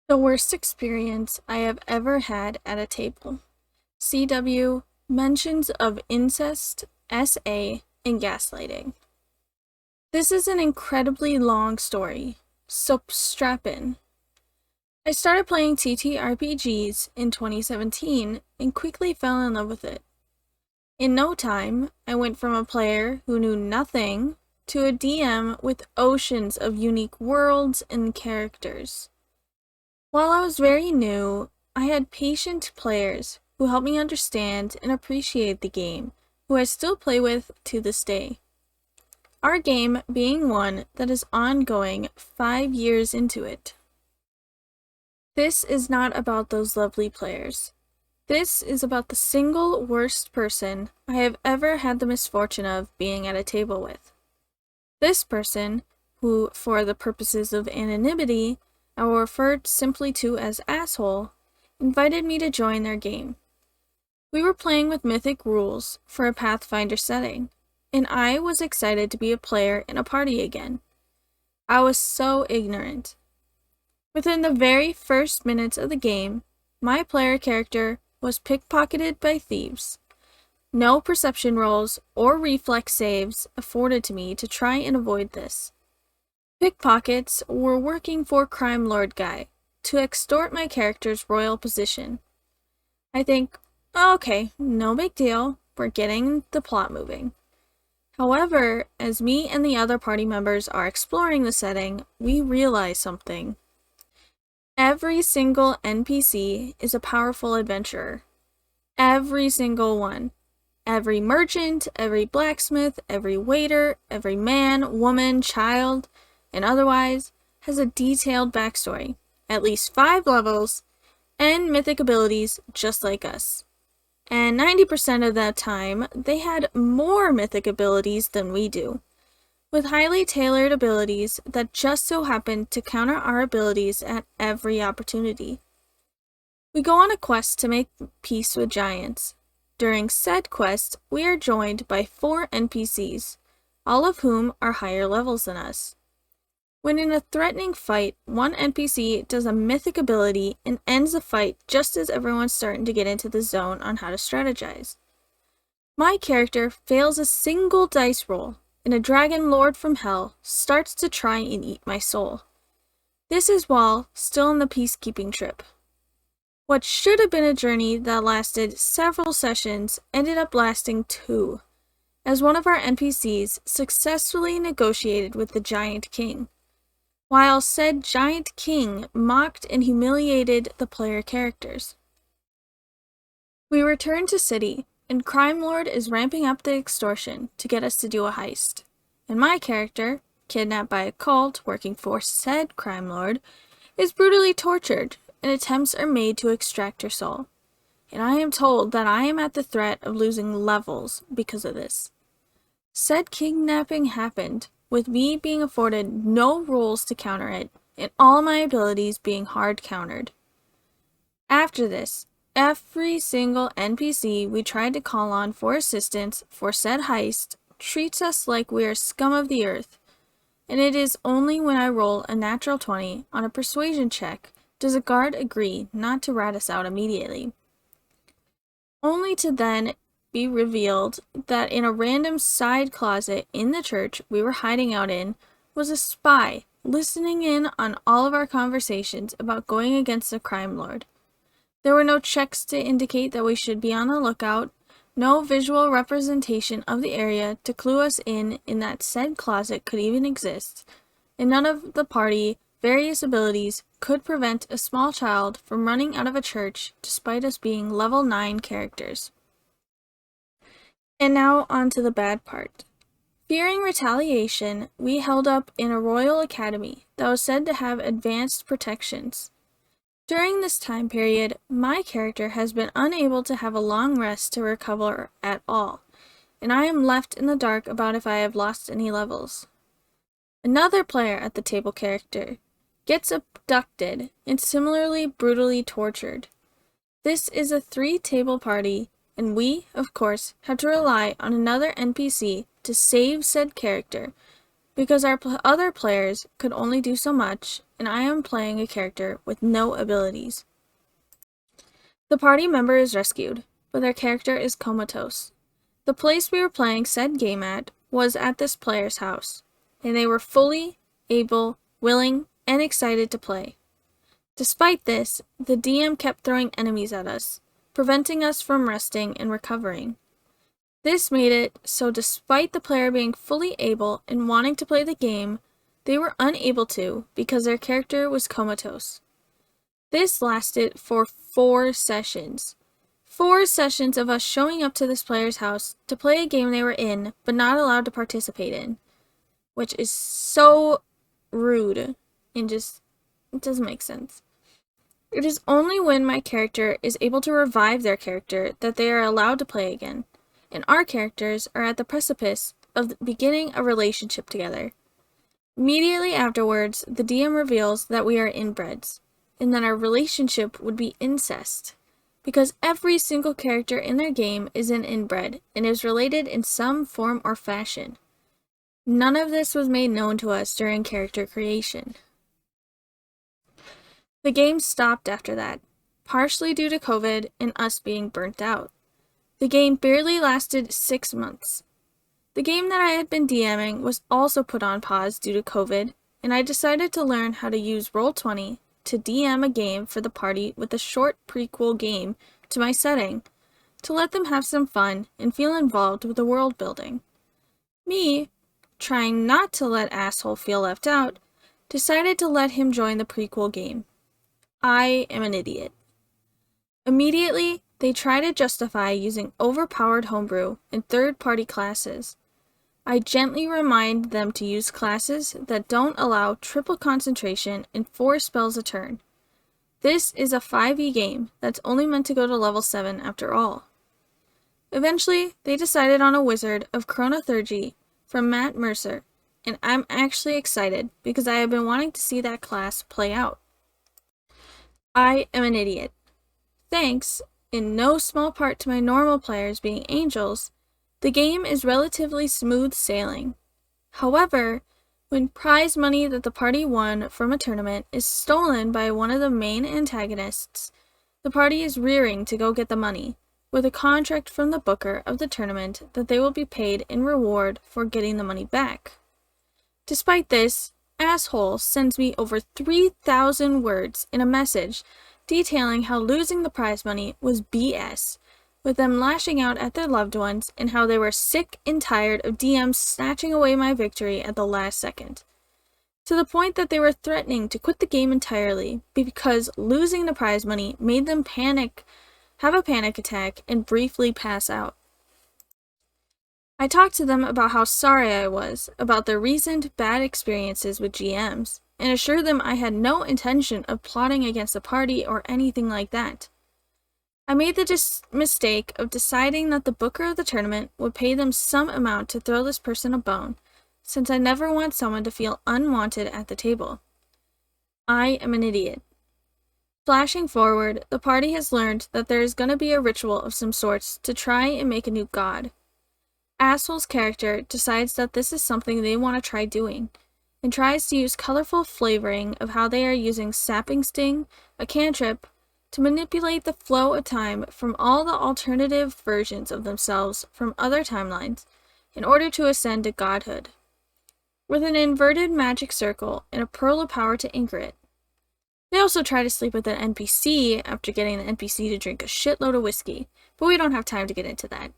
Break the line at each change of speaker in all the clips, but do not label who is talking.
The worst experience I have ever had at a table. CW, mentions of incest, SA, and gaslighting. This is an incredibly long story, so strap in. I started playing TTRPGs in 2017 and quickly fell in love with it. In no time, I went from a player who knew nothing to a DM with oceans of unique worlds and characters. While I was very new, I had patient players who helped me understand and appreciate the game, who I still play with to this day. Our game being one that is ongoing 5 years into it. This is not about those lovely players. This is about the single worst person I have ever had the misfortune of being at a table with. This person, who, for the purposes of anonymity, I will refer simply to as asshole, invited me to join their game. We were playing with mythic rules for a Pathfinder setting, and I was excited to be a player in a party again. I was so ignorant. Within the very first minutes of the game, my player character was pickpocketed by thieves. No perception rolls or reflex saves afforded to me to try and avoid this. Pickpockets were working for Crime Lord Guy to extort my character's royal position. I think, okay, no big deal, we're getting the plot moving. However, as me and the other party members are exploring the setting, we realize something. Every single NPC is a powerful adventurer. Every single one. Every merchant, every blacksmith, every waiter, every man, woman, child, and otherwise, has a detailed backstory, at least 5 levels, and mythic abilities just like us. And 90% of that time, they had more mythic abilities than we do, with highly tailored abilities that just so happen to counter our abilities at every opportunity. We go on a quest to make peace with giants. During said quest, we are joined by 4 NPCs, all of whom are higher levels than us. When in a threatening fight, one NPC does a mythic ability and ends the fight just as everyone's starting to get into the zone on how to strategize. My character fails a single dice roll, and a dragon lord from hell starts to try and eat my soul. This is while still on the peacekeeping trip. What should have been a journey that lasted several sessions ended up lasting 2, as one of our NPCs successfully negotiated with the Giant King, while said Giant King mocked and humiliated the player characters. We return to city, and Crime Lord is ramping up the extortion to get us to do a heist, and my character, kidnapped by a cult working for said Crime Lord, is brutally tortured, and attempts are made to extract her soul, and I am told that I am at the threat of losing levels because of this. Said kidnapping happened, with me being afforded no rules to counter it, and all my abilities being hard countered. After this, every single NPC we tried to call on for assistance for said heist treats us like we are scum of the earth, and it is only when I roll a natural 20 on a persuasion check does a guard agree not to rat us out immediately, only to then be revealed that in a random side closet in the church we were hiding out in was a spy listening in on all of our conversations about going against the crime lord. There were no checks to indicate that we should be on the lookout, no visual representation of the area to clue us in that said closet could even exist, and none of the party various abilities could prevent a small child from running out of a church despite us being level 9 characters. And now on to the bad part. Fearing retaliation, we held up in a royal academy that was said to have advanced protections. During this time period, my character has been unable to have a long rest to recover at all, and I am left in the dark about if I have lost any levels. Another player at the table character gets abducted and similarly brutally tortured. This is a 3-table party, and we, of course, have to rely on another NPC to save said character, because our other players could only do so much, and I am playing a character with no abilities. The party member is rescued, but their character is comatose. The place we were playing said game at was at this player's house, and they were fully able, willing, and excited to play. Despite this, the DM kept throwing enemies at us, preventing us from resting and recovering. This made it so despite the player being fully able and wanting to play the game, they were unable to because their character was comatose. This lasted for 4 sessions. 4 sessions of us showing up to this player's house to play a game they were in but not allowed to participate in, which is so rude and it doesn't make sense. It is only when my character is able to revive their character that they are allowed to play again, and our characters are at the precipice of beginning a relationship together. Immediately afterwards, the DM reveals that we are inbreds, and that our relationship would be incest, because every single character in their game is an inbred and is related in some form or fashion. None of this was made known to us during character creation. The game stopped after that, partially due to COVID and us being burnt out. The game barely lasted 6 months. The game that I had been DMing was also put on pause due to COVID, and I decided to learn how to use Roll20 to DM a game for the party with a short prequel game to my setting, to let them have some fun and feel involved with the world building. Me, trying not to let Asshole feel left out, decided to let him join the prequel game. I am an idiot. Immediately, they try to justify using overpowered homebrew and third-party classes. I gently remind them to use classes that don't allow triple concentration and 4 spells a turn. This is a 5e game that's only meant to go to level 7 after all. Eventually, they decided on a wizard of chronothurgy from Matt Mercer, and I'm actually excited because I have been wanting to see that class play out. I am an idiot. Thanks, in no small part to my normal players being angels, the game is relatively smooth sailing. However, when prize money that the party won from a tournament is stolen by one of the main antagonists, the party is rearing to go get the money, with a contract from the booker of the tournament that they will be paid in reward for getting the money back. Despite this, Asshole sends me over 3,000 words in a message detailing how losing the prize money was BS, with them lashing out at their loved ones and how they were sick and tired of DMs snatching away my victory at the last second, to the point that they were threatening to quit the game entirely because losing the prize money made them have a panic attack, and briefly pass out. I talked to them about how sorry I was about their recent bad experiences with GMs, and assured them I had no intention of plotting against the party or anything like that. I made the mistake of deciding that the booker of the tournament would pay them some amount to throw this person a bone, since I never want someone to feel unwanted at the table. I am an idiot. Flashing forward, the party has learned that there is going to be a ritual of some sorts to try and make a new god. Asshole's character decides that this is something they want to try doing, and tries to use colorful flavoring of how they are using Sapping Sting, a cantrip, to manipulate the flow of time from all the alternative versions of themselves from other timelines in order to ascend to godhood, with an inverted magic circle and a pearl of power to anchor it. They also try to sleep with an NPC after getting the NPC to drink a shitload of whiskey, but we don't have time to get into that.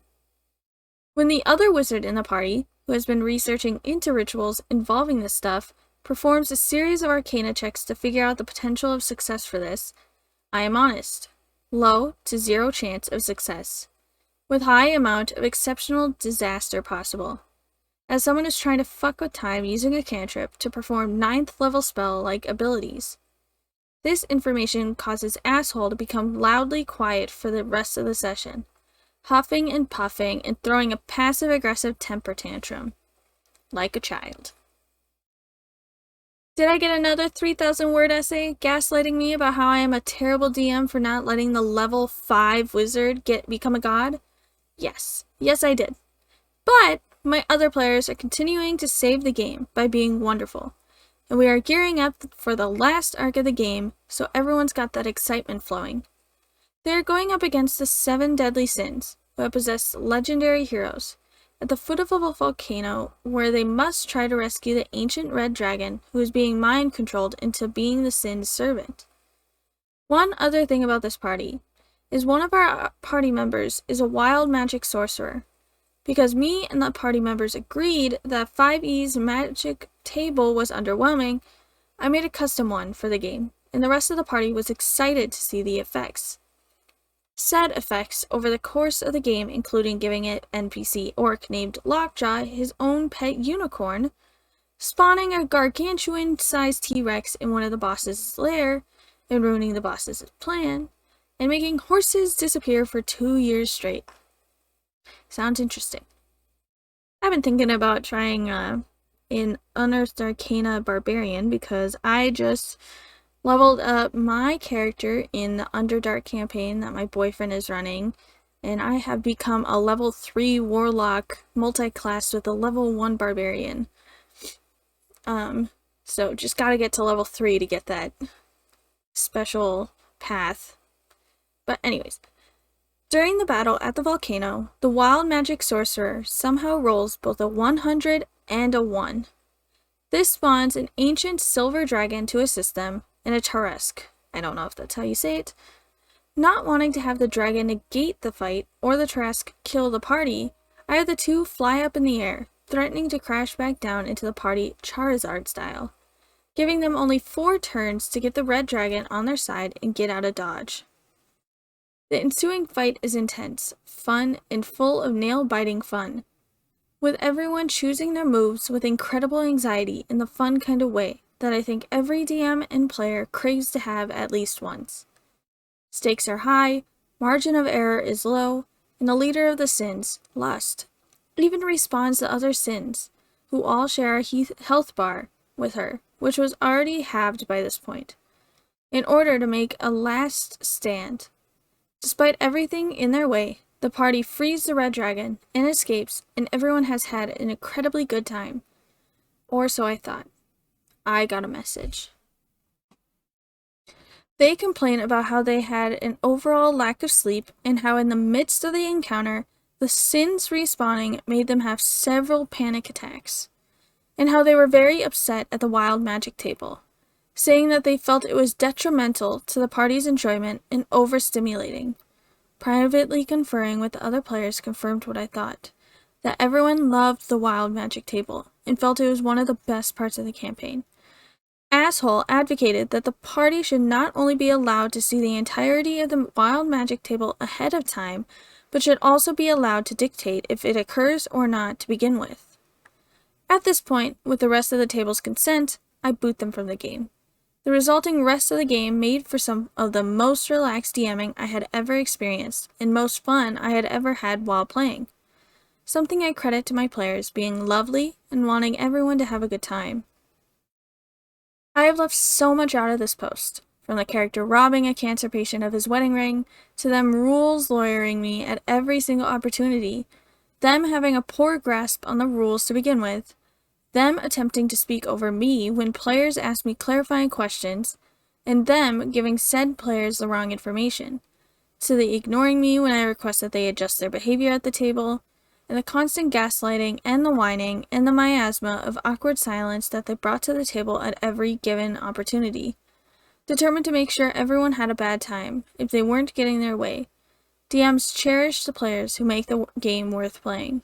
When the other wizard in the party, who has been researching into rituals involving this stuff, performs a series of arcana checks to figure out the potential of success for this, I am honest. Low to 0 chance of success, with high amount of exceptional disaster possible, as someone is trying to fuck with time using a cantrip to perform 9th level spell-like abilities. This information causes Asshole to become loudly quiet for the rest of the session, huffing and puffing and throwing a passive-aggressive temper tantrum, like a child. Did I get another 3,000-word essay gaslighting me about how I am a terrible DM for not letting the level 5 wizard become a god? Yes. Yes, I did. But My other players are continuing to save the game by being wonderful, and we are gearing up for the last arc of the game, so everyone's got that excitement flowing. They are going up against the 7 deadly sins, who have possessed legendary heroes, at the foot of a volcano where they must try to rescue the ancient red dragon who is being mind-controlled into being the sin's servant. One other thing about this party is one of our party members is a wild magic sorcerer. Because me and the party members agreed that 5E's magic table was underwhelming, I made a custom one for the game, and the rest of the party was excited to see the effects. Said effects over the course of the game, including giving an NPC orc named Lockjaw his own pet unicorn, spawning a gargantuan-sized T-Rex in one of the boss's lair and ruining the boss's plan, and making horses disappear for 2 years straight. Sounds interesting. I've been thinking about trying an Unearthed Arcana Barbarian because I just leveled up my character in the Underdark campaign that my boyfriend is running, and I have become a level 3 warlock multi-classed with a level 1 barbarian. So just gotta get to level 3 to get that special path. But anyways, during the battle at the volcano, the wild magic sorcerer somehow rolls both a 100 and a 1. This spawns an ancient silver dragon to assist them, and a Taresk. I don't know if that's how you say it. Not wanting to have the dragon negate the fight or the Taresk kill the party, I had the two fly up in the air, threatening to crash back down into the party Charizard style, giving them only 4 turns to get the red dragon on their side and get out of dodge. The ensuing fight is intense, fun, and full of nail-biting fun, with everyone choosing their moves with incredible anxiety in the fun kind of way that I think every DM and player craves to have at least once. Stakes are high, margin of error is low, and the leader of the sins, Lust, even respawns the other sins, who all share a health bar with her, which was already halved by this point, in order to make a last stand. Despite everything in their way, the party frees the red dragon and escapes, and everyone has had an incredibly good time. Or so I thought. I got a message. They complain about how they had an overall lack of sleep and how in the midst of the encounter, the sins respawning made them have several panic attacks, and how they were very upset at the wild magic table, saying that they felt it was detrimental to the party's enjoyment and overstimulating. Privately conferring with the other players confirmed what I thought, that everyone loved the wild magic table and felt it was one of the best parts of the campaign. Asshole advocated that the party should not only be allowed to see the entirety of the wild magic table ahead of time, but should also be allowed to dictate if it occurs or not to begin with. At this point, with the rest of the table's consent, I boot them from the game. The resulting rest of the game made for some of the most relaxed DMing I had ever experienced, and most fun I had ever had while playing. Something I credit to my players being lovely and wanting everyone to have a good time. I have left so much out of this post, from the character robbing a cancer patient of his wedding ring, to them rules lawyering me at every single opportunity, them having a poor grasp on the rules to begin with, them attempting to speak over me when players ask me clarifying questions, and them giving said players the wrong information, to the ignoring me when I request that they adjust their behavior at the table, and the constant gaslighting and the whining and the miasma of awkward silence that they brought to the table at every given opportunity, determined to make sure everyone had a bad time if they weren't getting their way. DMs cherish the players who make the game worth playing.